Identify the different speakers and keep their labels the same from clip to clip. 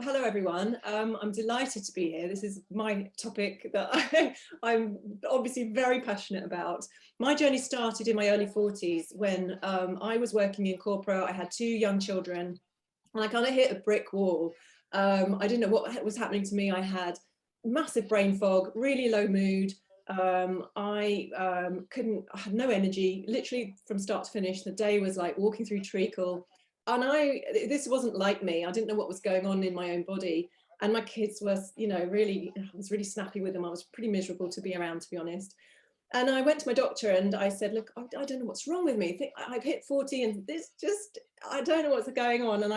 Speaker 1: hello everyone. I'm delighted to be here. This is my topic that I'm obviously very passionate about. My journey started in my early 40s when I was working in corporate. I had 2 young children and I kind of hit a brick wall. I didn't know what was happening to me. I had massive brain fog, really low mood. I had no energy, literally from start to finish. The day was like walking through treacle. And this wasn't like me. I didn't know what was going on in my own body. And my kids were, I was really snappy with them. I was pretty miserable to be around, to be honest. And I went to my doctor and I said, look, I don't know what's wrong with me. I've hit 40 and I don't know what's going on. And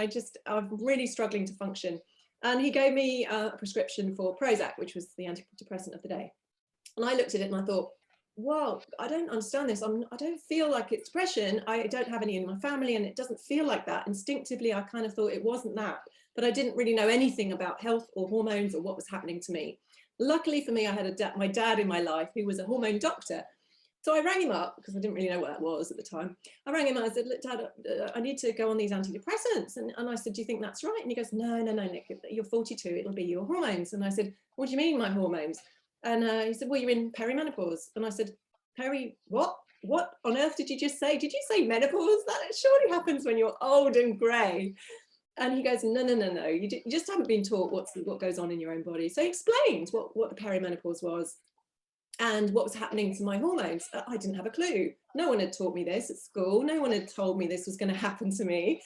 Speaker 1: I'm really struggling to function. And he gave me a prescription for Prozac, which was the antidepressant of the day. And I looked at it and I thought, wow, I don't understand this. I don't feel like it's depression. I don't have any in my family and it doesn't feel like that. Instinctively, I kind of thought it wasn't that, but I didn't really know anything about health or hormones or what was happening to me. Luckily for me, I had my dad in my life who was a hormone doctor. So I rang him up because I didn't really know what that was at the time. I rang him and I said, look, Dad, I need to go on these antidepressants. And I said, do you think that's right? And he goes, no, Nick, you're 42. It'll be your hormones. And I said, what do you mean my hormones? And he said, well, you're in perimenopause. And I said, what? What on earth did you just say? Did you say menopause? That surely happens when you're old and grey. And he goes, no. You just haven't been taught what goes on in your own body. So he explained what the perimenopause was and what was happening to my hormones. I didn't have a clue. No one had taught me this at school. No one had told me this was going to happen to me.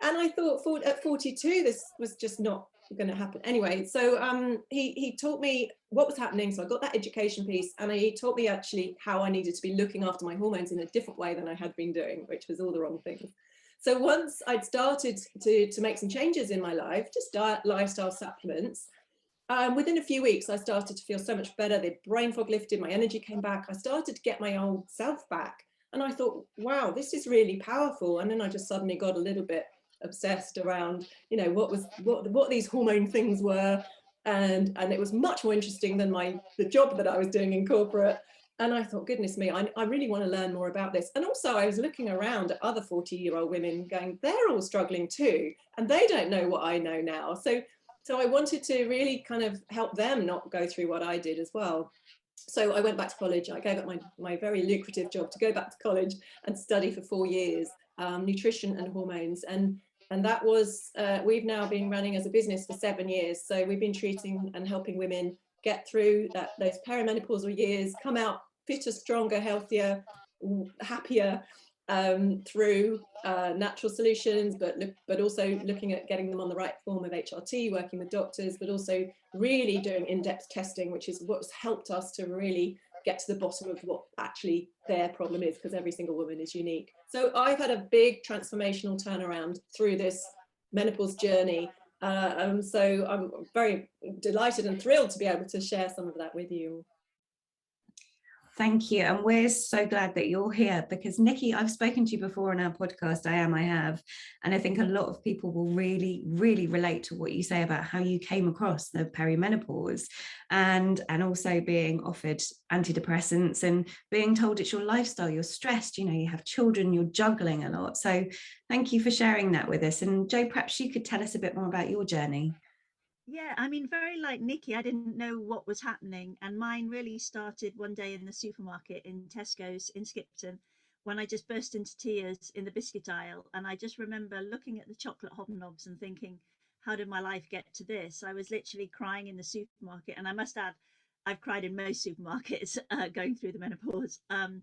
Speaker 1: And I thought at 42, this was just not going to happen. Anyway, so he taught me what was happening. So I got that education piece and he taught me actually how I needed to be looking after my hormones in a different way than I had been doing, which was all the wrong things. So once I'd started to make some changes in my life, just diet, lifestyle, supplements, within a few weeks, I started to feel so much better. The brain fog lifted, my energy came back. I started to get my old self back. And I thought, wow, this is really powerful. And then I just suddenly got a little bit obsessed around, what these hormone things were. And it was much more interesting than the job that I was doing in corporate. And I thought, goodness me, I really want to learn more about this. And also I was looking around at other 40-year-old women going, they're all struggling too. And they don't know what I know now. So I wanted to really kind of help them not go through what I did as well. So I went back to college. I gave up my very lucrative job to go back to college and study for 4 years, nutrition and hormones. And that was, we've now been running as a business for 7 years. So we've been treating and helping women get through those perimenopausal years, come out fitter, stronger, healthier, happier, through natural solutions, but also looking at getting them on the right form of HRT, working with doctors, but also really doing in-depth testing, which is what's helped us to really get to the bottom of what actually their problem is, because every single woman is unique. So I've had a big transformational turnaround through this menopause journey. So I'm very delighted and thrilled to be able to share some of that with you.
Speaker 2: Thank you. And we're so glad that you're here because Nikki, I've spoken to you before on our podcast. I have. And I think a lot of people will really, really relate to what you say about how you came across the perimenopause and also being offered antidepressants and being told it's your lifestyle, you're stressed, you have children, you're juggling a lot. So thank you for sharing that with us. And Jo, perhaps you could tell us a bit more about your journey.
Speaker 3: Yeah, I mean, very like Nikki, I didn't know what was happening. And mine really started one day in the supermarket in Tesco's in Skipton when I just burst into tears in the biscuit aisle. And I just remember looking at the chocolate hobnobs and thinking, how did my life get to this? I was literally crying in the supermarket. And I must add, I've cried in most supermarkets going through the menopause. And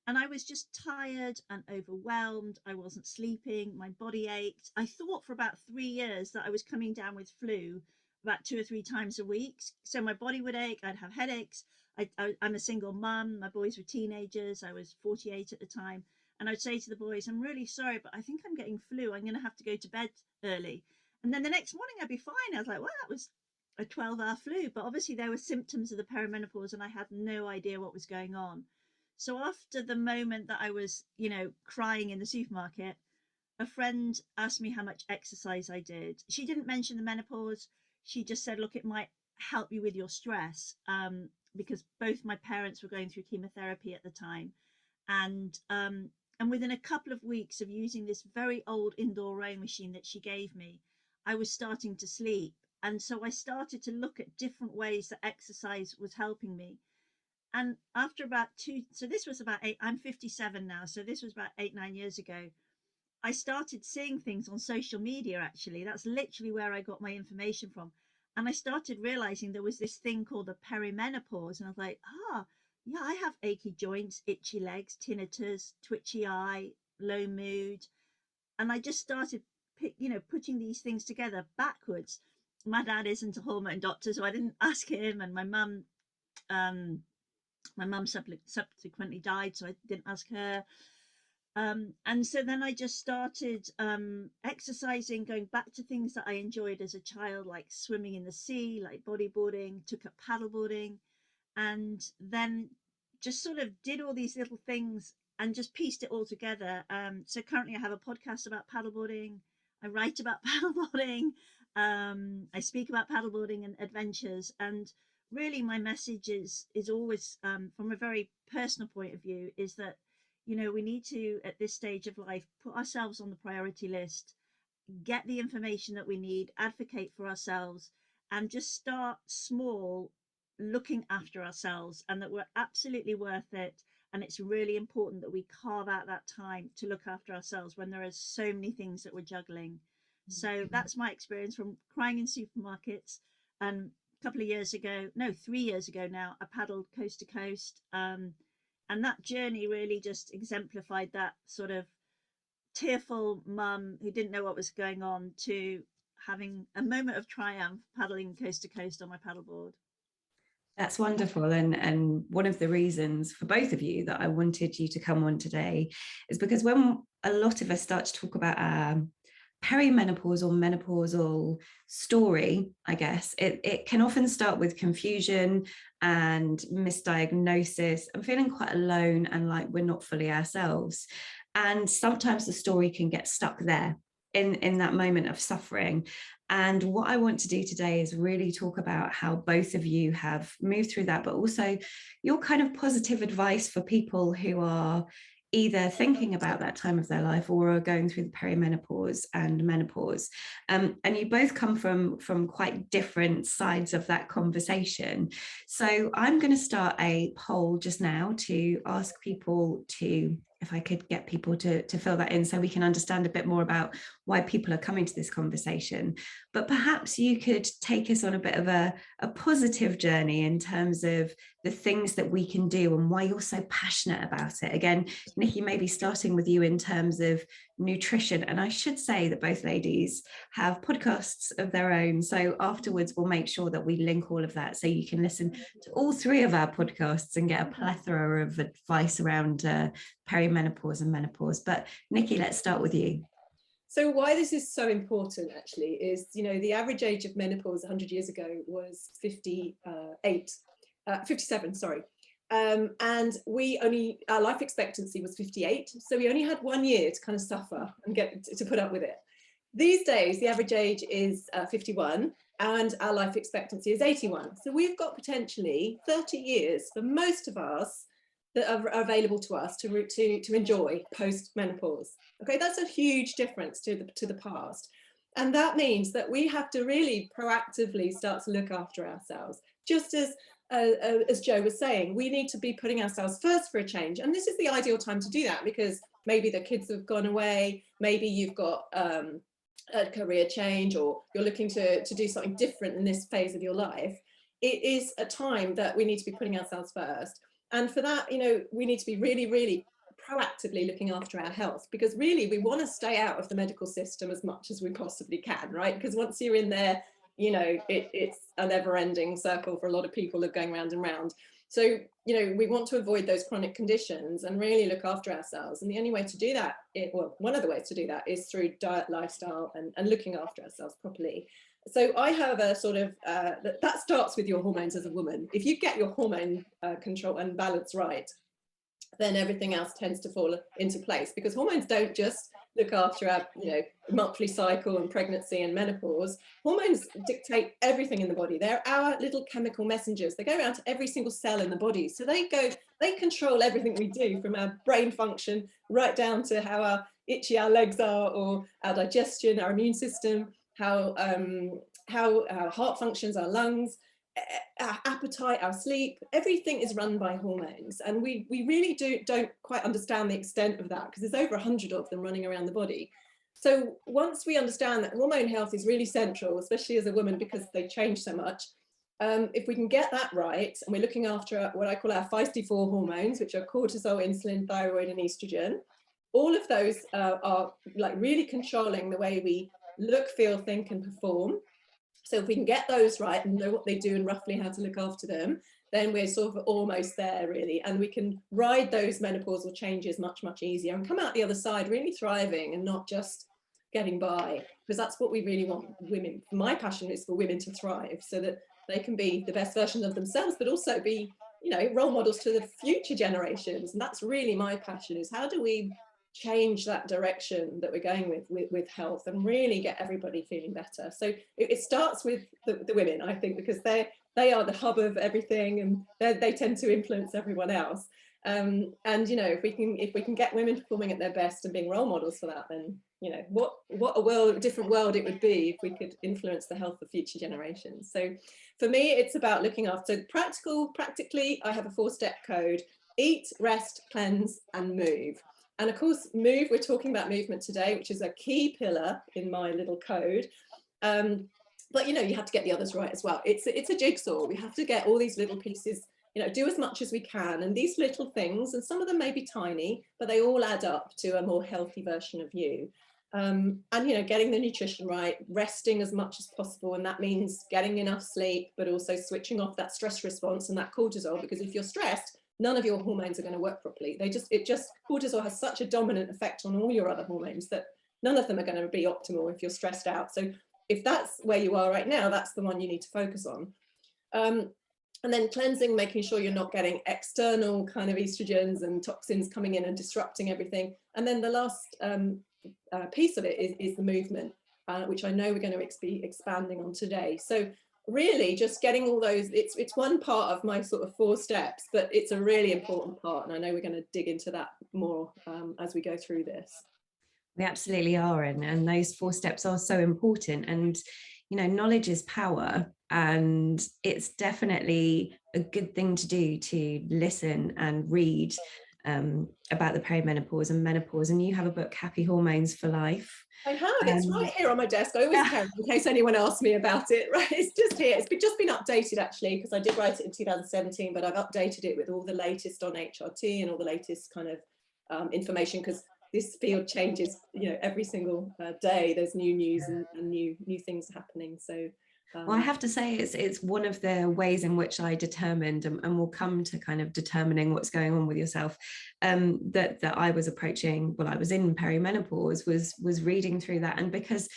Speaker 3: I was just tired and overwhelmed. I wasn't sleeping. My body ached. I thought for about 3 years that I was coming down with flu about 2 or 3 times a week. So my body would ache, I'd have headaches. I'm a single mum, my boys were teenagers, I was 48 at the time. And I'd say to the boys, I'm really sorry, but I think I'm getting flu. I'm going to have to go to bed early. And then the next morning I'd be fine. I was like, well, that was a 12-hour flu. But obviously there were symptoms of the perimenopause and I had no idea what was going on. So after the moment that I was, crying in the supermarket, a friend asked me how much exercise I did. She didn't mention the menopause. She just said, look, it might help you with your stress, because both my parents were going through chemotherapy at the time. And within a couple of weeks of using this very old indoor rowing machine that she gave me, I was starting to sleep. And so I started to look at different ways that exercise was helping me. And after about so this was about I'm 57 now, so this was about 8-9 years ago, I started seeing things on social media. Actually, that's literally where I got my information from. And I started realizing there was this thing called the perimenopause. And I was like, yeah, I have achy joints, itchy legs, tinnitus, twitchy eye, low mood. And I just started, putting these things together backwards. My dad isn't a hormone doctor, so I didn't ask him. And my mum subsequently died, so I didn't ask her. And so then I just started exercising, going back to things that I enjoyed as a child, like swimming in the sea, like bodyboarding, took up paddleboarding, and then just sort of did all these little things and just pieced it all together. So currently I have a podcast about paddleboarding. I write about paddleboarding. I speak about paddleboarding and adventures. And really my message is always, from a very personal point of view, is that we need to, at this stage of life, put ourselves on the priority list, get the information that we need, advocate for ourselves, and just start small, looking after ourselves, and that we're absolutely worth it. And it's really important that we carve out that time to look after ourselves when there are so many things that we're juggling. So that's my experience from crying in supermarkets. And a couple of years ago, no, 3 years ago now, I paddled coast to coast. And that journey really just exemplified that sort of tearful mum who didn't know what was going on to having a moment of triumph paddling coast to coast on my paddleboard.
Speaker 2: That's wonderful. And one of the reasons for both of you that I wanted you to come on today is because when a lot of us start to talk about our perimenopause or menopausal story, I guess, it can often start with confusion and misdiagnosis and feeling quite alone and like we're not fully ourselves. And sometimes the story can get stuck there in that moment of suffering. And what I want to do today is really talk about how both of you have moved through that, but also your kind of positive advice for people who are either thinking about that time of their life or are going through the perimenopause and menopause. And you both come from quite different sides of that conversation. So I'm going to start a poll just now to ask people to, if I could get people to fill that in so we can understand a bit more about why people are coming to this conversation. But perhaps you could take us on a bit of a positive journey in terms of the things that we can do and why you're so passionate about it. Again, Nikki, maybe starting with you in terms of nutrition. And I should say that both ladies have podcasts of their own. So afterwards, we'll make sure that we link all of that so you can listen to all three of our podcasts and get a plethora of advice around perimenopause and menopause. But Nikki, let's start with you.
Speaker 1: So why this is so important actually is, the average age of menopause 100 years ago was 57, sorry. And our life expectancy was 58. So we only had 1 year to kind of suffer and get to put up with it. These days, the average age is 51 and our life expectancy is 81. So we've got potentially 30 years for most of us that are available to us to enjoy post-menopause. Okay, that's a huge difference to the past. And that means that we have to really proactively start to look after ourselves. Just as Jo was saying, we need to be putting ourselves first for a change. And this is the ideal time to do that because maybe the kids have gone away, maybe you've got a career change, or you're looking to do something different in this phase of your life. It is a time that we need to be putting ourselves first. And for that, we need to be really, really proactively looking after our health, because really we want to stay out of the medical system as much as we possibly can, right? Because once you're in there, it's a never-ending circle for a lot of people of going round and round. So, we want to avoid those chronic conditions and really look after ourselves. And the only way to do that, one of the ways to do that is through diet, lifestyle, and looking after ourselves properly. So I have a sort of, that starts with your hormones as a woman. If you get your hormone control and balance right, then everything else tends to fall into place, because hormones don't just look after our monthly cycle and pregnancy and menopause. Hormones dictate everything in the body. They're our little chemical messengers. They go around to every single cell in the body. So they control everything we do, from our brain function right down to how itchy our legs are, or our digestion, our immune system. how our heart functions, our lungs, our appetite, our sleep, everything is run by hormones. And we really don't quite understand the extent of that, because there's over 100 of them running around the body. So once we understand that hormone health is really central, especially as a woman, because they change so much, if we can get that right, and we're looking after what I call our feisty four hormones, which are cortisol, insulin, thyroid, and estrogen, all of those are like really controlling the way we look, feel, think, and perform. So if we can get those right and know what they do and roughly how to look after them, then we're sort of almost there, really. And we can ride those menopausal changes much, much easier and come out the other side really thriving and not just getting by, because that's what we really want women. My passion is for women to thrive so that they can be the best versions of themselves, but also be, you know, role models to the future generations. And that's really my passion, is how do we change that direction that we're going with health and really get everybody feeling better. So it starts with the women, I think, because they are the hub of everything, and they tend to influence everyone else. And you know, if we can get women performing at their best and being role models for that, then you know what a different world it would be if we could influence the health of future generations. So for me, it's about looking after practically. I have a 4-step code: eat, rest, cleanse, and move. And of course, move, we're talking about movement today, which is a key pillar in my little code. But, you know, you have to get the others right as well. It's a jigsaw. We have to get all these little pieces, you know, do as much as we can. And these little things, and some of them may be tiny, but they all add up to a more healthy version of you. And, you know, getting the nutrition right, resting as much as possible. And that means getting enough sleep, but also switching off that stress response and that cortisol, because if you're stressed, none of your hormones are going to work properly. Cortisol has such a dominant effect on all your other hormones that none of them are going to be optimal if you're stressed out. So if that's where you are right now, that's the one you need to focus on. And then cleansing, making sure you're not getting external kind of estrogens and toxins coming in and disrupting everything. And then the last piece of it is the movement, which I know we're going to be expanding on today. So really just getting all those, it's one part of my sort of 4 steps, but it's a really important part, and I know we're going to dig into that more as we go through this.
Speaker 2: We absolutely are, and those 4 steps are so important. And you know, knowledge is power, and it's definitely a good thing to do, to listen and read about the perimenopause and menopause. And you have a book, Happy Hormones for Life.
Speaker 1: I have, it's right here on my desk. I always carry it in case anyone asks me about it, right? It's just here. It's just been updated, actually, because I did write it in 2017, but I've updated it with all the latest on HRT and all the latest kind of information, because this field changes, you know, every single day. There's new news and new things happening. So
Speaker 2: well, I have to say it's one of the ways in which I determined, and we'll come to kind of determining what's going on with yourself, that I was approaching, well, I was in perimenopause, was reading through that. And because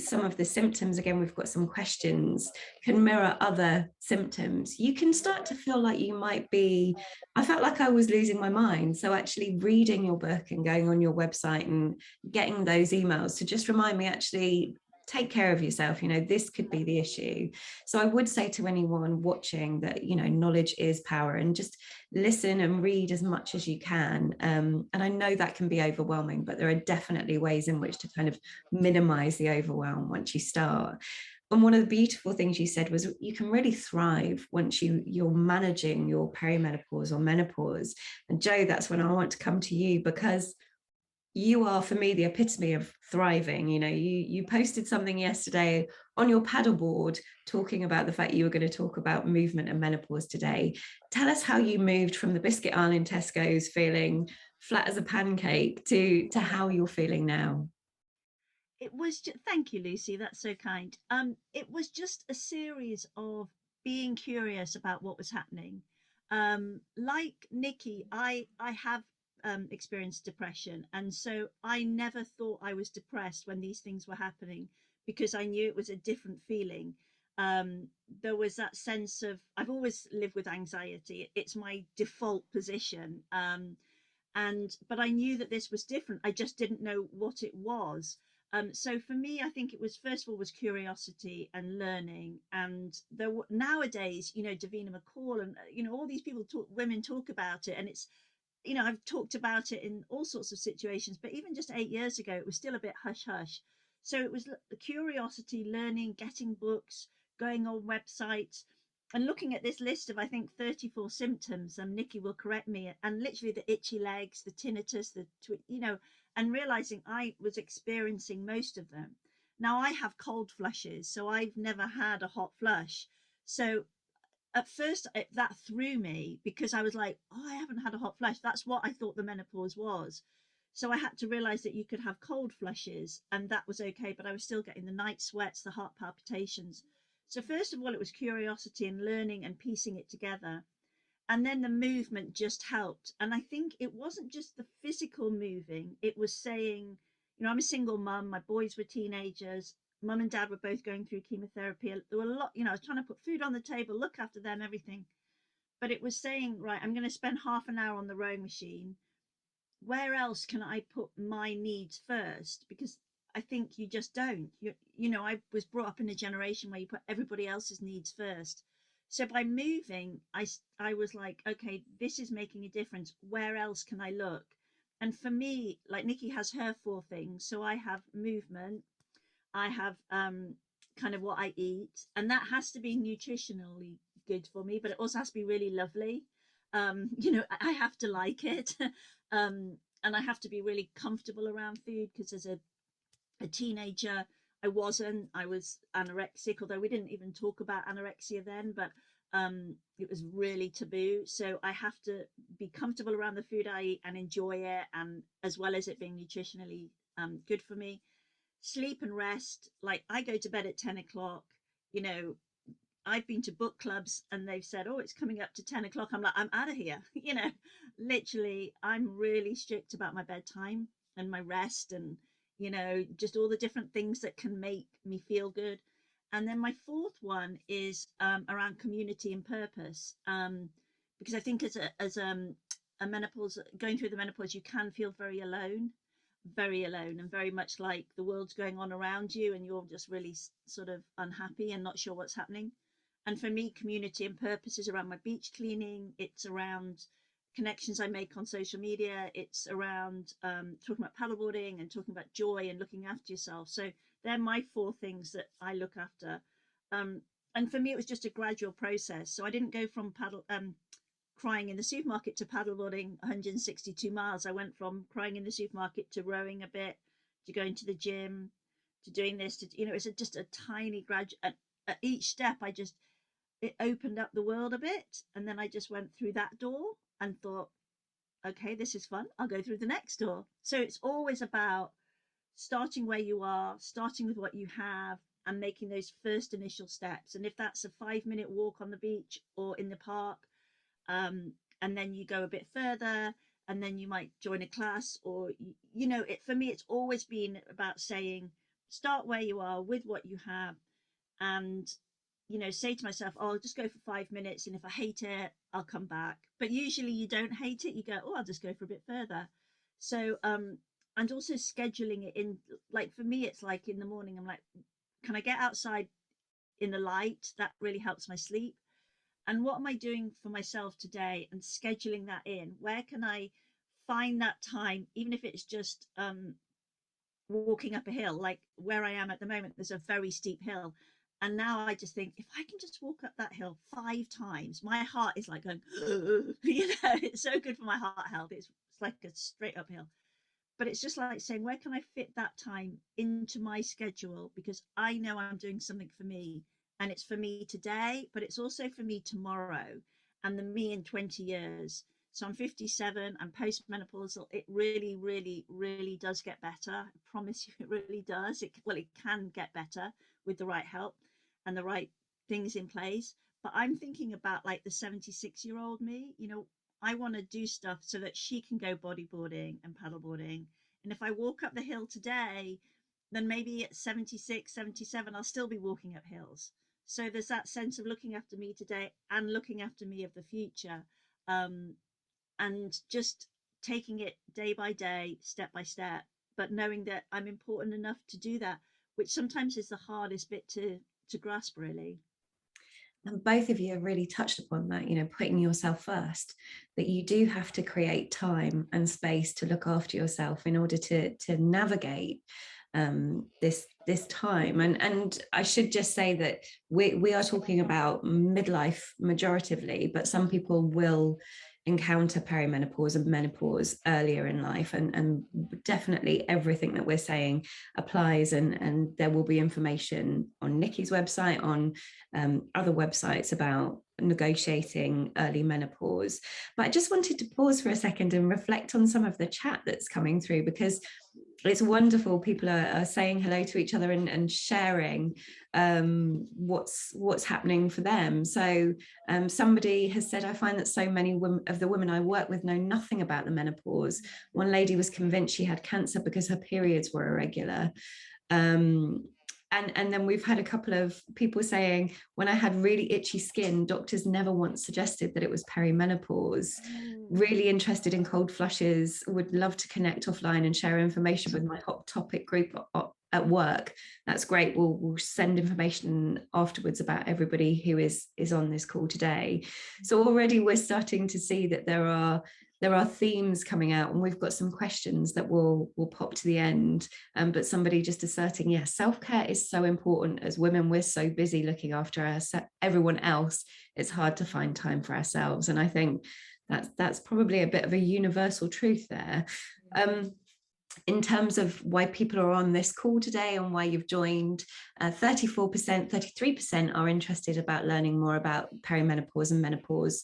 Speaker 2: some of the symptoms, again, we've got some questions, can mirror other symptoms, you can start to feel like you might be, I felt like I was losing my mind. So actually reading your book and going on your website and getting those emails to just remind me, actually take care of yourself, you know, this could be the issue. So I would say to anyone watching that, you know, knowledge is power, and just listen and read as much as you can. And I know that can be overwhelming, but there are definitely ways in which to kind of minimize the overwhelm once you start. And one of the beautiful things you said was you can really thrive once you're managing your perimenopause or menopause. And Jo, that's when I want to come to you, because you are, for me, the epitome of thriving. You know, you posted something yesterday on your paddleboard talking about the fact you were going to talk about movement and menopause today. Tell us how you moved from the biscuit aisle in Tesco's feeling flat as a pancake to how you're feeling now.
Speaker 3: It was thank you, Lucy, that's so kind. It was just a series of being curious about what was happening. Like Nikki, I have experienced depression, and so I never thought I was depressed when these things were happening, because I knew it was a different feeling. There was that sense of, I've always lived with anxiety, it's my default position, but I knew that this was different. I just didn't know what it was. So for me, I think it was, first of all, was curiosity and learning. And nowadays, you know, Davina McCall and, you know, all these women talk about it, and it's, you know, I've talked about it in all sorts of situations, but even just 8 years ago, it was still a bit hush hush. So it was the curiosity, learning, getting books, going on websites, and looking at this list of, I think, 34 symptoms. Nikki will correct me, and literally the itchy legs, the tinnitus, and realizing I was experiencing most of them. Now I have cold flushes, so I've never had a hot flush. So at first that threw me, because I was like, oh, I haven't had a hot flush. That's what I thought the menopause was. So I had to realize that you could have cold flushes, and that was okay, but I was still getting the night sweats, the heart palpitations. So first of all, it was curiosity and learning and piecing it together. And then the movement just helped. And I think it wasn't just the physical moving, it was saying, I'm a single mum, my boys were teenagers, mum and dad were both going through chemotherapy. There were a lot, I was trying to put food on the table, look after them, everything. But it was saying, right, I'm going to spend half an hour on the rowing machine. Where else can I put my needs first? Because I think you just don't. I was brought up in a generation where you put everybody else's needs first. So by moving, I was like, okay, this is making a difference. Where else can I look? And for me, like Nikki has her 4 things. So I have movement, I have kind of what I eat, and that has to be nutritionally good for me, but it also has to be really lovely. I have to like it. And I have to be really comfortable around food, because as a teenager, I was anorexic, although we didn't even talk about anorexia then, but it was really taboo. So I have to be comfortable around the food I eat and enjoy it, and as well as it being nutritionally good for me. Sleep and rest, like I go to bed at 10 o'clock. I've been to book clubs and they've said, oh, it's coming up to 10 o'clock. I'm like, I'm out of here. Literally, I'm really strict about my bedtime and my rest, and, just all the different things that can make me feel good. And then my 4th one is around community and purpose. Because I think as a menopause, going through the menopause, you can feel very alone, and very much like the world's going on around you and you're just really sort of unhappy and not sure what's happening. And for me, community and purpose is around my beach cleaning. It's around connections I make on social media. It's around talking about paddleboarding and talking about joy and looking after yourself. So they're my 4 things that I look after. And for me, it was just a gradual process. So I didn't go from crying in the supermarket to paddleboarding 162 miles. I went from crying in the supermarket to rowing a bit, to going to the gym, to doing this, it's just a tiny gradual. At each step, it opened up the world a bit. And then I just went through that door and thought, okay, this is fun. I'll go through the next door. So it's always about starting where you are, starting with what you have, and making those first initial steps. And if that's a 5-minute walk on the beach or in the park, and then you go a bit further, and then you might join a class, or for me, it's always been about saying, start where you are with what you have, and say to myself, oh, I'll just go for 5 minutes, and if I hate it, I'll come back. But usually you don't hate it, you go, oh, I'll just go for a bit further. So and also scheduling it in, like for me, it's like in the morning, I'm like, can I get outside in the light? That really helps my sleep. And what am I doing for myself today, and scheduling that in? Where can I find that time, even if it's just walking up a hill? Like where I am at the moment, there's a very steep hill, and now I just think, if I can just walk up that hill 5 times, my heart is like going it's so good for my heart health. It's like a straight uphill. But it's just like saying, where can I fit that time into my schedule? Because I know I'm doing something for me, and it's for me today, but it's also for me tomorrow, and the me in 20 years. So I'm 57, I'm postmenopausal. It really, really, really does get better. I promise you, it really does. It can get better with the right help and the right things in place. But I'm thinking about like the 76-year-old me, I want to do stuff so that she can go bodyboarding and paddleboarding. And if I walk up the hill today, then maybe at 76, 77, I'll still be walking up hills. So there's that sense of looking after me today and looking after me of the future. And just taking it day by day, step by step, but knowing that I'm important enough to do that, which sometimes is the hardest bit to grasp, really.
Speaker 2: And both of you have really touched upon that, putting yourself first, that you do have to create time and space to look after yourself in order to navigate this time. And I should just say that we are talking about midlife majoritively, but some people will encounter perimenopause and menopause earlier in life, and definitely everything that we're saying applies, and there will be information on Nikki's website, on other websites about negotiating early menopause. But I just wanted to pause for a second and reflect on some of the chat that's coming through, because it's wonderful. People are saying hello to each other and sharing what's happening for them. So somebody has said, I find that so many of the women I work with know nothing about the menopause. One lady was convinced she had cancer because her periods were irregular. And then we've had a couple of people saying, when I had really itchy skin, doctors never once suggested that it was perimenopause. Really interested in cold flushes, would love to connect offline and share information with my hot topic group at work. That's great. We'll send information afterwards about everybody who is on this call today. So already we're starting to see that there are themes coming out, and we've got some questions that will pop to the end. But somebody just asserting, yes, self-care is so important. As women, we're so busy looking after everyone else, it's hard to find time for ourselves. And I think that's probably a bit of a universal truth there. In terms of why people are on this call today and why you've joined, 34%, 33% are interested about learning more about perimenopause and menopause.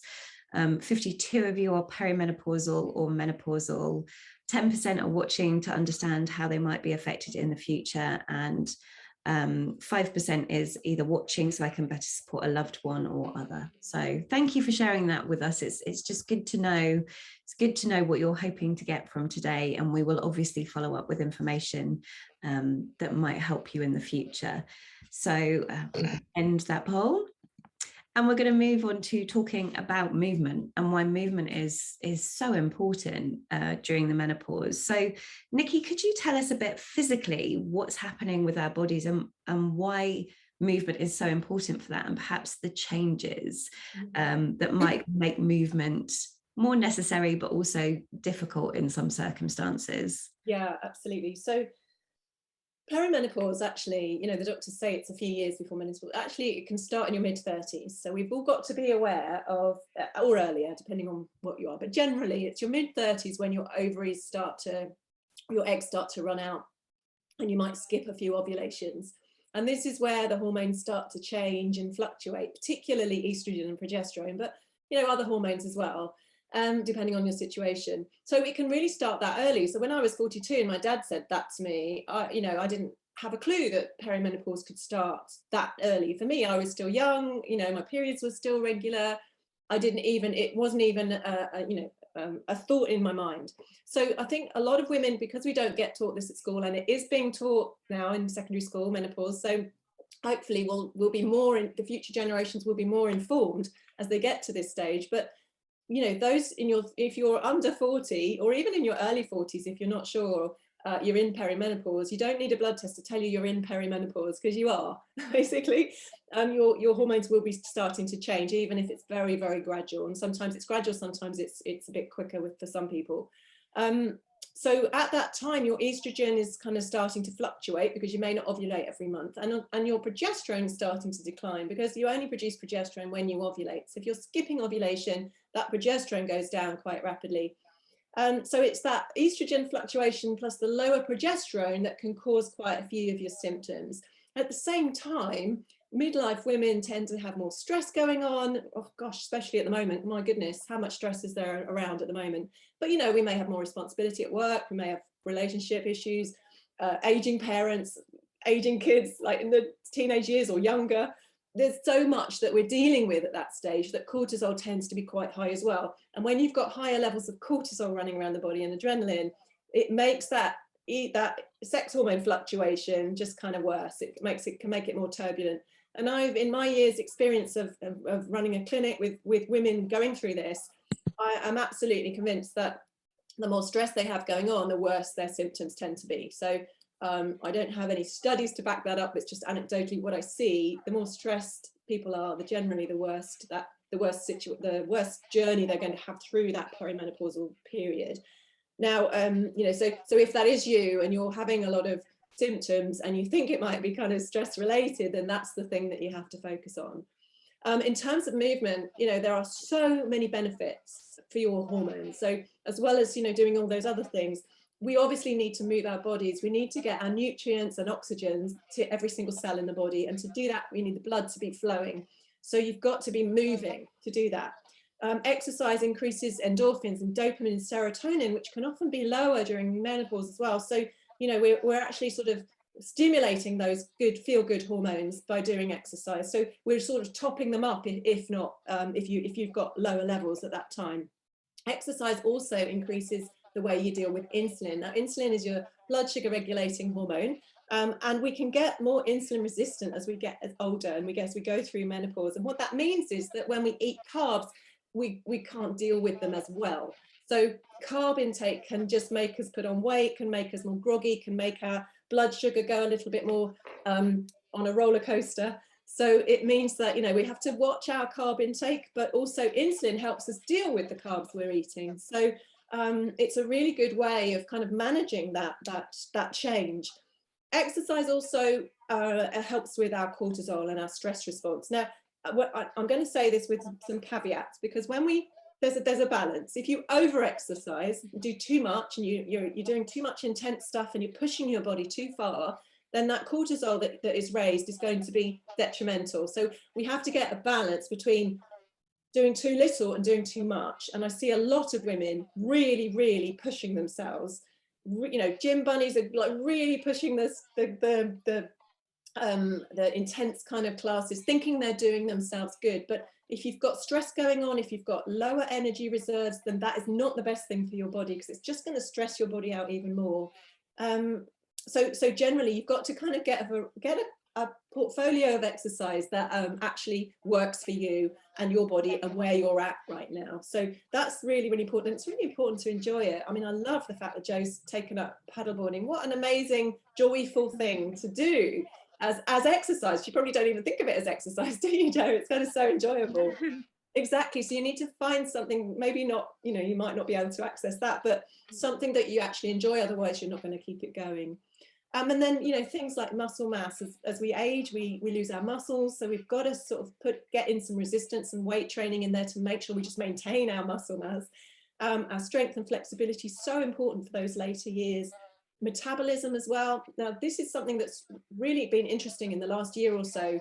Speaker 2: 52 of you are perimenopausal or menopausal. 10% are watching to understand how they might be affected in the future, and 5% is either watching so I can better support a loved one or other. So thank you for sharing that with us. It's just good to know. It's good to know what you're hoping to get from today, and we will obviously follow up with information that might help you in the future. So end that poll. And we're going to move on to talking about movement and why movement is so important during the menopause. So, Nikki, could you tell us a bit physically what's happening with our bodies and why movement is so important for that, and perhaps the changes that might make movement more necessary but also difficult in some circumstances?
Speaker 1: Yeah, absolutely. So perimenopause, actually, you know, the doctors say it's a few years before menopause. Actually, it can start in your mid-30s. So we've all got to be aware of, or earlier, depending on what you are. But generally, it's your mid-30s when your ovaries your eggs start to run out, and you might skip a few ovulations. And this is where the hormones start to change and fluctuate, particularly estrogen and progesterone, but, you know, other hormones as well. Depending on your situation. So it can really start that early. So when I was 42 and my dad said that to me, I didn't have a clue that perimenopause could start that early. For me, I was still young, you know, my periods were still regular. It wasn't even a thought in my mind. So I think a lot of women, because we don't get taught this at school, and it is being taught now in secondary school, menopause, so hopefully we'll be more the future generations will be more informed as they get to this stage. But you know, those if you're under 40 or even in your early 40s, if you're not sure you're in perimenopause, you don't need a blood test to tell you you're in perimenopause, because you are basically. Your hormones will be starting to change, even if it's very, very gradual. And sometimes it's gradual, sometimes it's a bit quicker for some people. So at that time, your estrogen is kind of starting to fluctuate because you may not ovulate every month, and your progesterone is starting to decline because you only produce progesterone when you ovulate. So if you're skipping ovulation, that progesterone goes down quite rapidly. So it's that estrogen fluctuation plus the lower progesterone that can cause quite a few of your symptoms. At the same time, midlife women tend to have more stress going on. Oh gosh, especially at the moment, my goodness, how much stress is there around at the moment? But, you know, we may have more responsibility at work, we may have relationship issues, aging parents, aging kids, like in the teenage years or younger. There's so much that we're dealing with at that stage that cortisol tends to be quite high as well. And when you've got higher levels of cortisol running around the body and adrenaline, it makes that sex hormone fluctuation just kind of worse. It can make it more turbulent. And I've, in my years experience of running a clinic with women going through this, I am absolutely convinced that the more stress they have going on, the worse their symptoms tend to be. So I don't have any studies to back that up. It's just anecdotally what I see. The more stressed people are, generally the worst journey they're going to have through that perimenopausal period. Now, you know, so if that is you and you're having a lot of symptoms and you think it might be kind of stress related, then that's the thing that you have to focus on. In terms of movement, there are so many benefits for your hormones. So as well as, doing all those other things, we obviously need to move our bodies. We need to get our nutrients and oxygens to every single cell in the body. And to do that, we need the blood to be flowing. So you've got to be moving to do that. Exercise increases endorphins and dopamine and serotonin, which can often be lower during menopause as well. So, we're actually sort of stimulating those feel-good hormones by doing exercise. So we're sort of topping them up, if not, if you've got lower levels at that time. Exercise also increases the way you deal with insulin. Now, insulin is your blood sugar regulating hormone, and we can get more insulin resistant as we get older and as we go through menopause. And what that means is that when we eat carbs, we can't deal with them as well. So carb intake can just make us put on weight, can make us more groggy, can make our blood sugar go a little bit more on a roller coaster. So it means that, we have to watch our carb intake, but also insulin helps us deal with the carbs we're eating. So it's a really good way of kind of managing that change. Exercise also helps with our cortisol and our stress response. Now, I'm going to say this with some caveats, because when there's a balance. If you over exercise, do too much, and you're doing too much intense stuff and you're pushing your body too far, then that cortisol that is raised is going to be detrimental. So we have to get a balance between doing too little and doing too much. And I see a lot of women really, really pushing themselves. Gym bunnies are like really pushing the intense kind of classes, thinking they're doing themselves good. But if you've got stress going on, if you've got lower energy reserves, then that is not the best thing for your body, because it's just going to stress your body out even more. So generally, you've got to kind of get a portfolio of exercise that actually works for you and your body and where you're at right now. So that's really, really important. It's really important to enjoy it. I mean, I love the fact that Joe's taken up paddleboarding. What an amazing, joyful thing to do as exercise. You probably don't even think of it as exercise, do you, Joe? It's kind of so enjoyable. Exactly. So you need to find something, maybe not, you might not be able to access that, but something that you actually enjoy. Otherwise, you're not going to keep it going. And then, things like muscle mass, as we age, we lose our muscles. So we've got to sort of get in some resistance and weight training in there to make sure we just maintain our muscle mass. Our strength and flexibility is so important for those later years. Metabolism as well. Now, this is something that's really been interesting in the last year or so.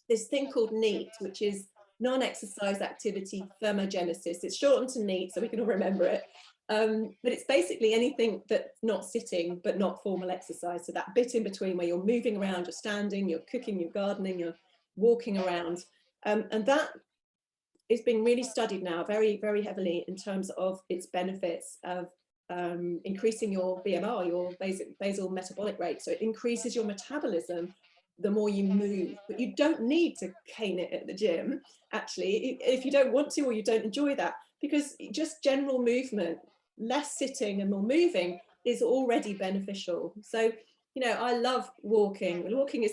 Speaker 1: This thing called NEAT, which is non-exercise activity thermogenesis. It's shortened to NEAT, so we can all remember it. But it's basically anything that's not sitting, but not formal exercise. So that bit in between where you're moving around, you're standing, you're cooking, you're gardening, you're walking around. And that is being really studied now very, very heavily in terms of its benefits of increasing your BMR, your basal metabolic rate. So it increases your metabolism the more you move, but you don't need to cane it at the gym, actually, if you don't want to or you don't enjoy that, because just general movement, less sitting and more moving, is already beneficial. So, I love walking.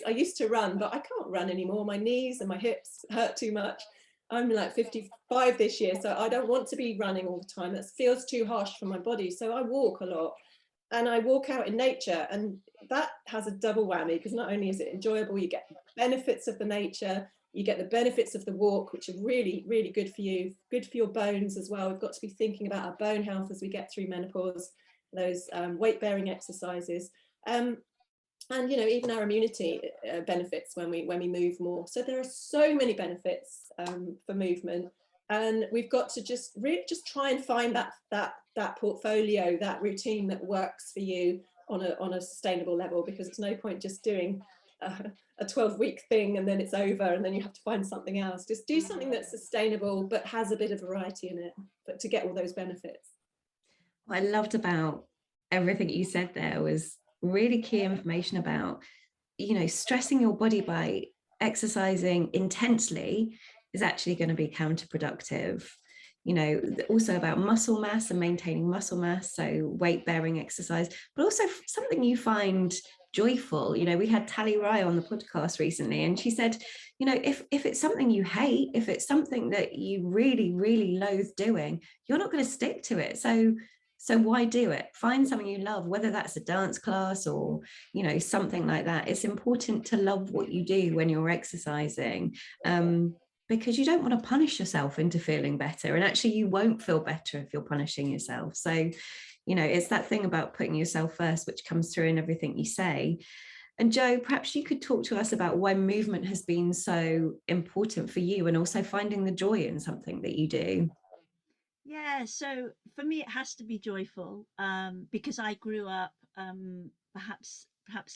Speaker 1: I used to run, but I can't run anymore. My knees and my hips hurt too much. I'm like 55 this year, so I don't want to be running all the time. That feels too harsh for my body. So I walk a lot, and I walk out in nature, and that has a double whammy, because not only is it enjoyable, you get benefits of the nature, you get the benefits of the walk, which are really, really good for you, good for your bones as well. We've got to be thinking about our bone health as we get through menopause, those weight-bearing exercises. And even our immunity benefits when we move more. So there are so many benefits for movement, and we've got to just try and find that portfolio, that routine that works for you on a sustainable level, because it's no point just doing a 12-week thing and then it's over and then you have to find something else. Just do something that's sustainable but has a bit of variety in it, but to get all those benefits.
Speaker 2: What I loved about everything you said there was really key information about, stressing your body by exercising intensely is actually going to be counterproductive. Also about muscle mass and maintaining muscle mass, so weight bearing exercise, but also something you find joyful. We had Tally Rye on the podcast recently, and she said, if it's something you hate, if it's something that you really, really loathe doing, you're not going to stick to it. So So why do it? Find something you love, whether that's a dance class or, something like that. It's important to love what you do when you're exercising, because you don't want to punish yourself into feeling better. And actually, you won't feel better if you're punishing yourself. So, it's that thing about putting yourself first, which comes through in everything you say. And Jo, perhaps you could talk to us about why movement has been so important for you, and also finding the joy in something that you do.
Speaker 3: Yeah, so for me, it has to be joyful, because I grew up, perhaps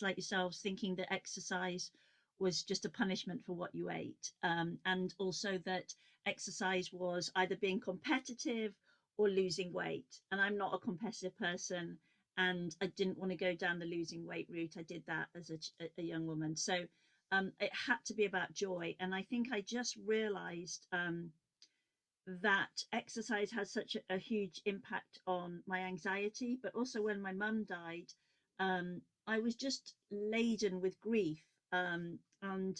Speaker 3: like yourselves, thinking that exercise was just a punishment for what you ate, and also that exercise was either being competitive or losing weight. And I'm not a competitive person, and I didn't want to go down the losing weight route. I did that as a young woman, so it had to be about joy. And I think I just realized. That exercise has such a huge impact on my anxiety. But also, when my mum died, I was just laden with grief. And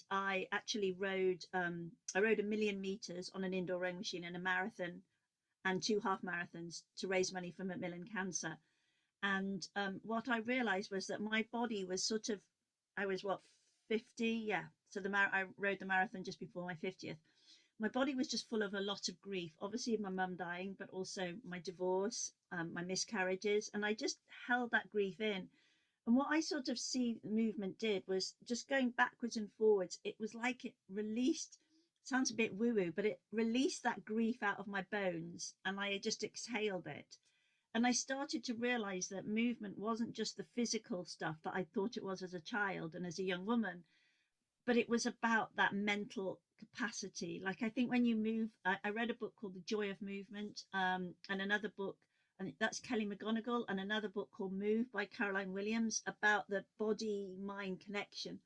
Speaker 3: I actually I rode 1,000,000 meters on an indoor rowing machine in a marathon and 2 half marathons to raise money for Macmillan Cancer. And what I realized was that my body was sort of, I was what, 50? Yeah. So I rode the marathon just before my 50th. My body was just full of a lot of grief, obviously my mum dying, but also my divorce, my miscarriages, and I just held that grief in. And what I sort of see movement did was just going backwards and forwards. It was like it released, sounds a bit woo woo, but it released that grief out of my bones, and I just exhaled it. And I started to realize that movement wasn't just the physical stuff that I thought it was as a child and as a young woman, but it was about that mental capacity. Like, I think when you move, I read a book called The Joy of Movement, and another book, and that's Kelly McGonigal, and another book called Move by Caroline Williams, about the body mind connection.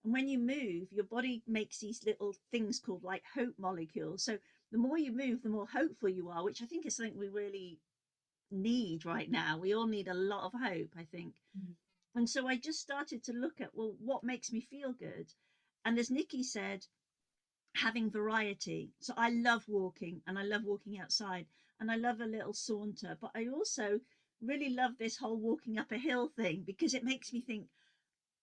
Speaker 3: And when you move, your body makes these little things called like hope molecules. So the more you move, the more hopeful you are, which I think is something we really need right now. We all need a lot of hope, I think. And so I just started to look at, well, what makes me feel good? And as Nikki said, having variety. So I love walking, and I love walking outside, and I love a little saunter, but I also really love this whole walking up a hill thing, because it makes me think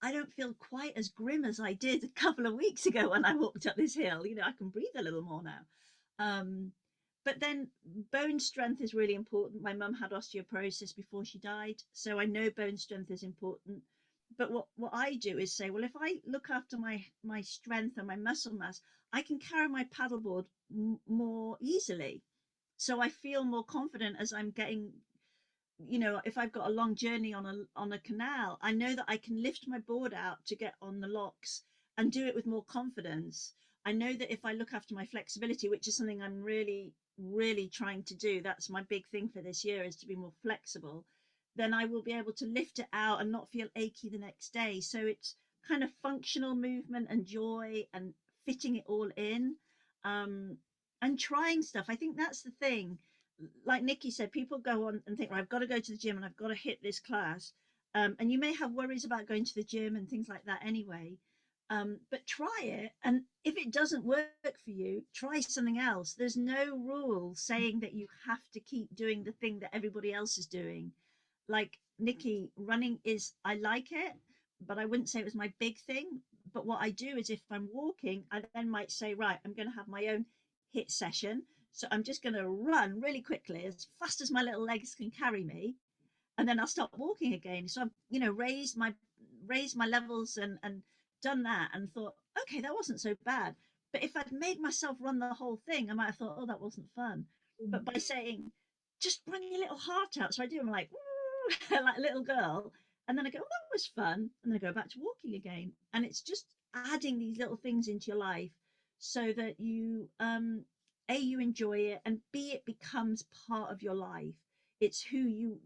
Speaker 3: I don't feel quite as grim as I did a couple of weeks ago when I walked up this hill. I can breathe a little more now. Um, but then bone strength is really important. My mum had osteoporosis before she died, so I know bone strength is important. But what I do is say, well, if I look after my strength and my muscle mass, I can carry my paddleboard more easily. So I feel more confident as I'm getting, if I've got a long journey on a canal, I know that I can lift my board out to get on the locks and do it with more confidence. I know that if I look after my flexibility, which is something I'm really, really trying to do, that's my big thing for this year, is to be more flexible, then I will be able to lift it out and not feel achy the next day. So it's kind of functional movement and joy and fitting it all in, um, and trying stuff. I think that's the thing. Like Nikki said, people go on and think, well, I've got to go to the gym and I've got to hit this class. And you may have worries about going to the gym and things like that anyway. But try it. And if it doesn't work for you, try something else. There's no rule saying that you have to keep doing the thing that everybody else is doing. Like Nikki, running is, I like it, but I wouldn't say it was my big thing. But what I do is, if I'm walking, I then might say, right, I'm going to have my own hit session. So I'm just going to run really quickly, as fast as my little legs can carry me, and then I'll stop walking again. So I've, raised my levels and done that, and thought, okay, that wasn't so bad. But if I'd made myself run the whole thing, I might have thought, oh, that wasn't fun. But by saying, just run your little heart out, so I do, I'm like, like a little girl, and then I go, oh, that was fun, and then I go back to walking again. And it's just adding these little things into your life so that you, a, you enjoy it, and b, it becomes part of your life. It's who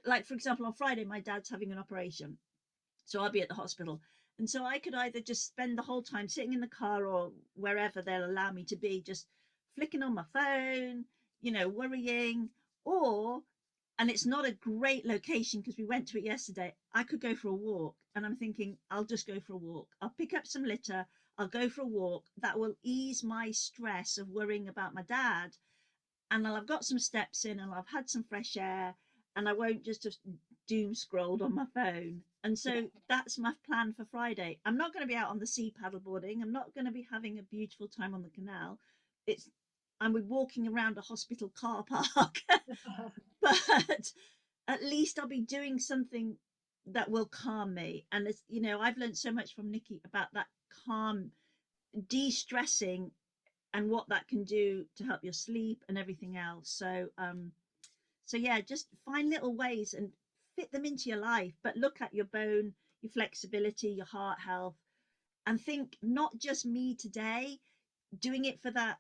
Speaker 3: like, for example, on Friday my dad's having an operation, so I'll be at the hospital. And so I could either just spend the whole time sitting in the car, or wherever they'll allow me to be, just flicking on my phone, worrying. Or, and it's not a great location because we went to it yesterday, I could go for a walk. And I'm thinking, I'll just go for a walk. I'll pick up some litter, I'll go for a walk. That will ease my stress of worrying about my dad. and I'll have got some steps in, and I've had some fresh air, and I won't just have doom scrolled on my phone. And so that's my plan for Friday. I'm not going to be out on the sea paddleboarding. I'm not going to be having a beautiful time on the canal. It's I'm walking around a hospital car park, but at least I'll be doing something that will calm me. And it's, I've learned so much from Nikki about that calm, de-stressing, and what that can do to help your sleep and everything else. So yeah, just find little ways and fit them into your life, but look at your bone, your flexibility, your heart health, and think not just me today, doing it for that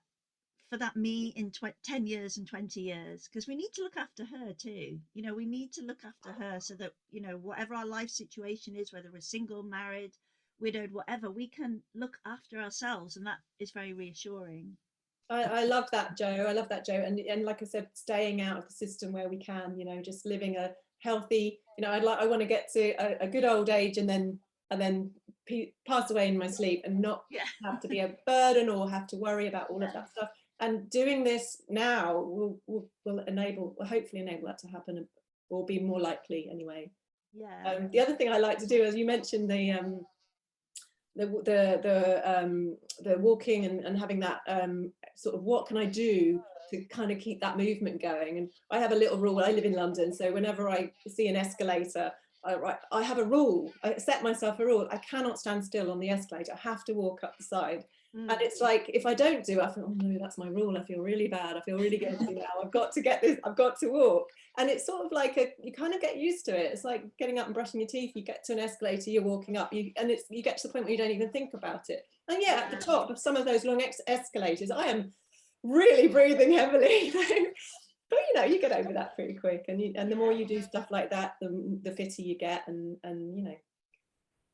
Speaker 3: me in 10 years and 20 years, because we need to look after her too. We need to look after her so that, whatever our life situation is, whether we're single, married, widowed, whatever, we can look after ourselves, and that is very reassuring.
Speaker 1: I love that, Jo. I love that, Jo. And like I said, staying out of the system where we can, just living a healthy, I want to get to a good old age and then pass away in my sleep and not have to be a burden or have to worry about all of that stuff. And doing this now will hopefully enable that to happen, or be more likely anyway.
Speaker 3: Yeah.
Speaker 1: The other thing I like to do, as you mentioned, the walking and having that sort of, what can I do to kind of keep that movement going? And I have a little rule. I live in London, so whenever I see an escalator, I have a rule. I set myself a rule. I cannot stand still on the escalator. I have to walk up the side. And it's like, if I don't do it, I feel, oh no, that's my rule. I feel really bad. I feel really guilty now. I've got to get this. I've got to walk. And it's sort of like you kind of get used to it. It's like getting up and brushing your teeth. You get to an escalator, you're walking up, you get to the point where you don't even think about it. And at the top of some of those long escalators, I am really breathing heavily. But you get over that pretty quick. And the more you do stuff like that, the fitter you get. And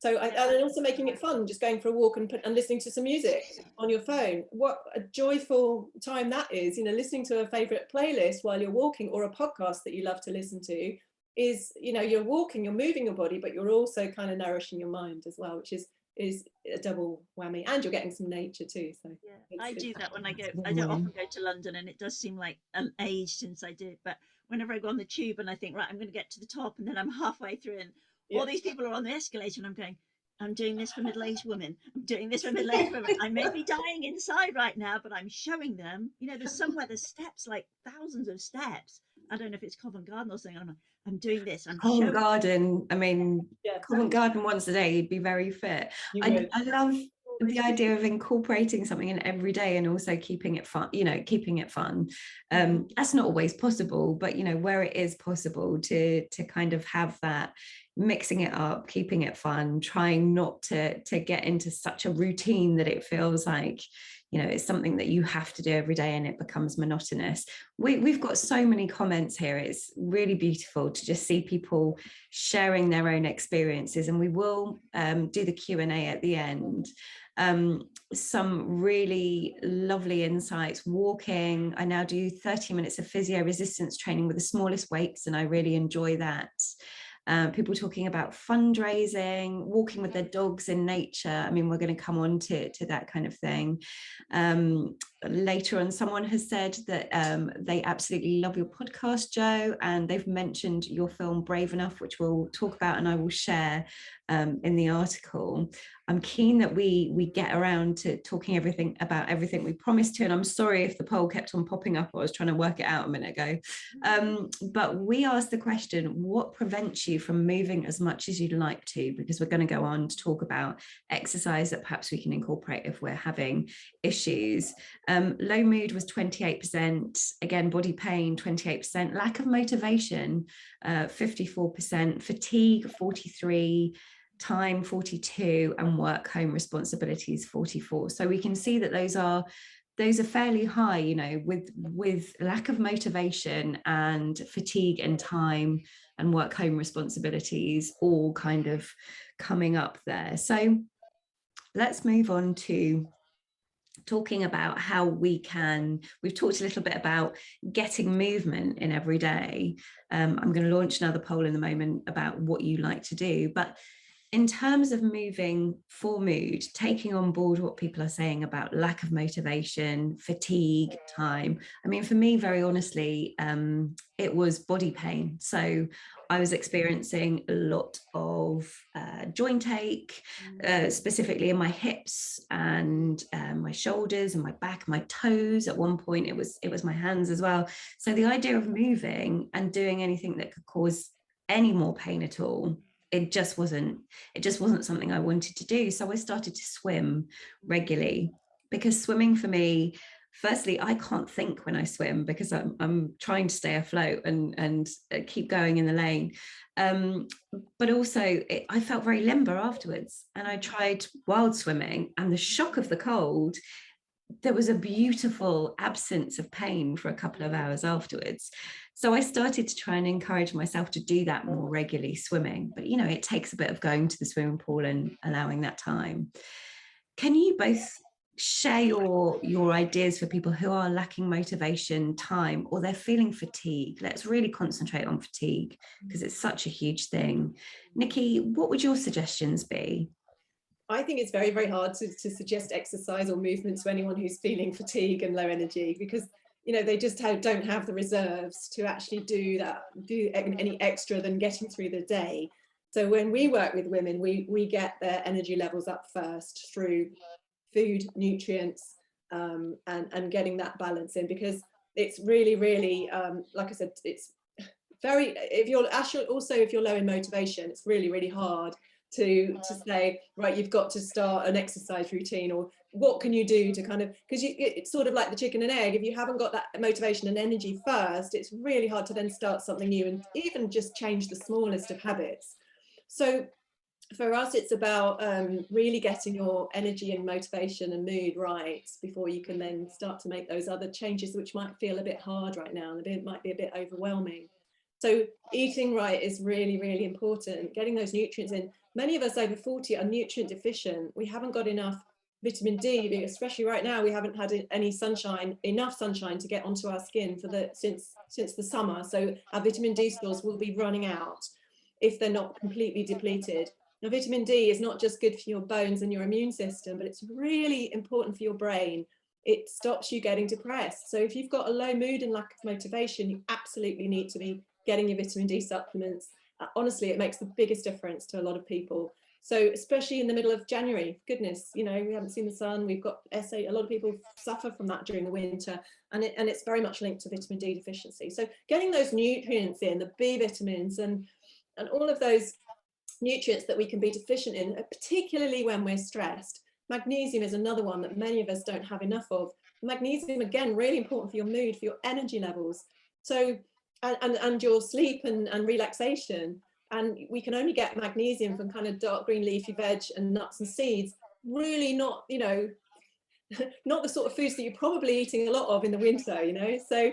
Speaker 1: so and also making it fun, just going for a walk and listening to some music on your phone. What a joyful time that is, listening to a favorite playlist while you're walking, or a podcast that you love to listen to, is, you're walking, you're moving your body, but you're also kind of nourishing your mind as well, which is a double whammy, and you're getting some nature too. So
Speaker 3: I do that when I go. I don't often go to London, and it does seem like an age since I did, but whenever I go on the tube and I think, right, I'm going to get to the top, and then I'm halfway through and all these people are on the escalator, and I'm going, I'm doing this for middle-aged women. I'm doing this for middle-aged women. I may be dying inside right now, but I'm showing them, there's somewhere there's steps, like thousands of steps. I don't know if it's Covent Garden or something. I'm doing this.
Speaker 2: Covent Garden. I mean, Covent Garden once a day, you'd be very fit. I love the idea of incorporating something in every day and also keeping it fun, that's not always possible, but where it is possible to kind of have that, mixing it up, keeping it fun, trying not to get into such a routine that it feels like it's something that you have to do every day and it becomes monotonous. We've got so many comments here. It's really beautiful to just see people sharing their own experiences, and we will do the Q&A at the end. Some really lovely insights. Walking, I now do 30 minutes of physio resistance training with the smallest weights, and I really enjoy that. People talking about fundraising, walking with their dogs in nature. I mean, we're going to come on to that kind of thing. Later on, someone has said that they absolutely love your podcast, Jo, and they've mentioned your film Brave Enough, which we'll talk about and I will share in the article. I'm keen that we get around to talking about everything we promised to, and I'm sorry if the poll kept on popping up. I was trying to work it out a minute ago. But we asked the question, what prevents you from moving as much as you'd like to? Because we're going to go on to talk about exercise that perhaps we can incorporate if we're having issues. Low mood was 28%, again, body pain 28%, lack of motivation 54%, fatigue 43%, time 42%, and work home responsibilities 44%. So we can see that those are fairly high, with lack of motivation and fatigue and time and work home responsibilities all kind of coming up there. So let's move on to talking about how we've talked a little bit about getting movement in every day. I'm going to launch another poll in a moment about what you like to do, but in terms of moving for mood, taking on board what people are saying about lack of motivation, fatigue, time. I mean, for me, very honestly, it was body pain. So I was experiencing a lot of joint ache, specifically in my hips and my shoulders and my back, my toes. At one point, it was my hands as well. So the idea of moving and doing anything that could cause any more pain at all, it just wasn't something I wanted to do. So I started to swim regularly, because swimming for me, firstly, I can't think when I swim because I'm trying to stay afloat and keep going in the lane. But also I felt very limber afterwards, and I tried wild swimming, and the shock of the cold, there was a beautiful absence of pain for a couple of hours afterwards. So I started to try and encourage myself to do that more regularly, swimming. But, you know, it takes a bit of going to the swimming pool and allowing that time. Can you both share your ideas for people who are lacking motivation, time, or they're feeling fatigue? Let's really concentrate on fatigue because it's such a huge thing. Nikki, what would your suggestions be?
Speaker 1: I think it's very, very hard to suggest exercise or movement to anyone who's feeling fatigue and low energy, because, you know, they just don't have the reserves to actually do any extra than getting through the day. So when we work with women, we get their energy levels up first through food, nutrients, and getting that balance in, because it's really, really, like I said, it's very, if you're low in motivation, it's really, really hard to say, right, you've got to start an exercise routine, or what can you do to kind of, because it's sort of like the chicken and egg. If you haven't got that motivation and energy first, it's really hard to then start something new and even just change the smallest of habits. So for us, it's about really getting your energy and motivation and mood right before you can then start to make those other changes, which might feel a bit hard right now and might be a bit overwhelming. So eating right is really, really important. Getting those nutrients in. Many of us over 40 are nutrient deficient. We haven't got enough vitamin D, especially right now. We haven't had any enough sunshine to get onto our skin since the summer. So our vitamin D stores will be running out if they're not completely depleted. Now, vitamin D is not just good for your bones and your immune system, but it's really important for your brain. It stops you getting depressed. So if you've got a low mood and lack of motivation, you absolutely need to be getting your vitamin D supplements. Honestly, it makes the biggest difference to a lot of people. So especially in the middle of January, goodness, you know, we haven't seen the sun. We've got a lot of people suffer from that during the winter, and it's very much linked to vitamin D deficiency. So getting those nutrients in, the B vitamins and all of those nutrients that we can be deficient in, particularly when we're stressed. Magnesium is another one that many of us don't have enough of. Magnesium, again, really important for your mood, for your energy levels. So and your sleep and relaxation. And we can only get magnesium from kind of dark green leafy veg and nuts and seeds. Really not, you know, not the sort of foods that you're probably eating a lot of in the winter, you know. So